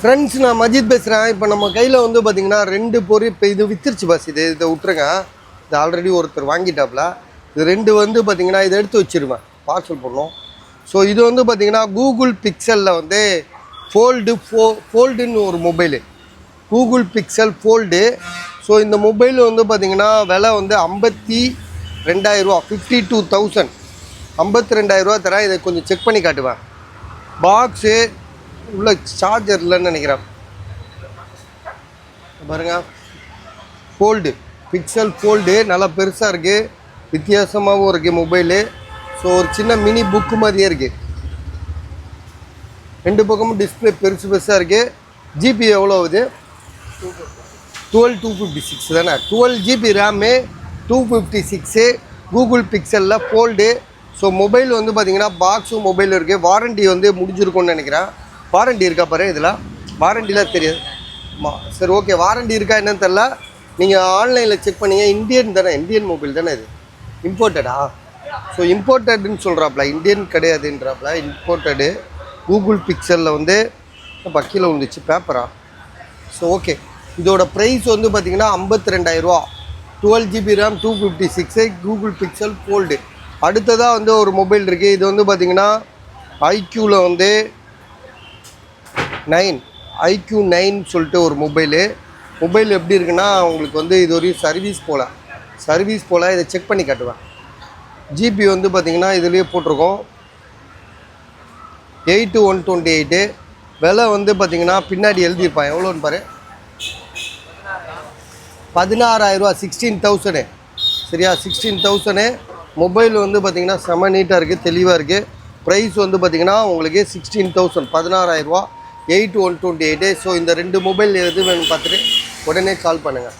Friends, நான் மஜித் பேசுகிறேன். இப்போ நம்ம கையில் வந்து பார்த்திங்கன்னா 2 பொருள் இப்போ இது வித்துருச்சு பஸ். இதை விட்டுருங்க. இது ஆல்ரெடி ஒருத்தர் வாங்கிட்டாப்புல. இது 2 வந்து பார்த்திங்கன்னா இதை எடுத்து வச்சுருவேன், பார்சல் பண்ணோம். ஸோ இது வந்து பார்த்திங்கன்னா கூகுள் பிக்சலில் வந்து ஃபோல்டுன்னு ஒரு mobile, Google pixel fold. So இந்த மொபைல் வந்து பார்த்திங்கன்னா விலை வந்து 52,000 ரூபா, 52,000, 52,000 ரூபா தரேன். இதை கொஞ்சம் செக் பண்ணி காட்டுவேன். பாக்ஸு உள்ள சார்ஜர் இல்லைன்னு நினைக்கிறேன். பாருங்கள், ஃபோல்டு பிக்சல் ஃபோல்டு நல்லா பெருசாக இருக்குது, வித்தியாசமாகவும் இருக்குது மொபைலு. ஸோ ஒரு சின்ன மினி புக்கு மாதிரியே இருக்குது. 2 பக்கமும் டிஸ்பிளே பெருசாக இருக்குது. ஜிபி எவ்வளோ ஆகுது? 256 தானே. 12 GB ரேமு, 256 கூகுள் பிக்சலில் ஃபோல்டு. ஸோ மொபைல் வந்து பார்த்திங்கன்னா பாக்ஸும் மொபைல் இருக்குது. வாரண்டி வந்து முடிஞ்சிருக்கும்னு நினைக்கிறேன். வாரண்டி இருக்கா பாரு, இதில் வாரண்டிலாம் தெரியாது. சரி, ஓகே, வாரண்டி இருக்கா என்னன்னு தெரில. நீங்கள் ஆன்லைனில் செக் பண்ணிங்க. இந்தியன் தானே, இந்தியன் மொபைல் தானே இது. இம்போர்ட்டடா? ஸோ இம்போர்ட்டடுன்னு சொல்கிறாப்புல, இந்தியன் கிடையாதுன்றாப்புல, இம்போர்ட்டடு. கூகுள் பிக்சலில் வந்து பக்கியில் வந்துச்சு பேப்பரா. ஸோ ஓகே, இதோட ப்ரைஸ் வந்து பார்த்திங்கன்னா 52,000 ரூபா. 12 GB RAM, 256 Google pixel fold. அடுத்ததாக வந்து ஒரு மொபைல் இருக்குது. இது வந்து பார்த்திங்கன்னா ஐக்யூவில் வந்து 9 IQ9 சொல்லிட்டு ஒரு மொபைல் எப்படி இருக்குன்னா, உங்களுக்கு வந்து இது ஒரு சர்வீஸ் போல். இதை செக் பண்ணி காட்டுவேன். ஜிபி வந்து பார்த்திங்கன்னா இதுலேயே போட்டிருக்கோம் 8128. விலை வந்து பார்த்திங்கன்னா பின்னாடி எழுதியிருப்பான், எவ்வளோன்னு பாரு, 16,000 ரூபா, 16,000. சரியா, 16,000. மொபைல் வந்து பார்த்திங்கன்னா செம நீட்டாக இருக்குது, தெளிவாக இருக்குது. ப்ரைஸ் வந்து பார்த்திங்கன்னா உங்களுக்கு 16,000, 16,000 ரூபா, 8128. ஸோ இந்த 2 மொபைல் எது வேணும்னு பார்த்துட்டு உடனே கால் பண்ணுங்கள்.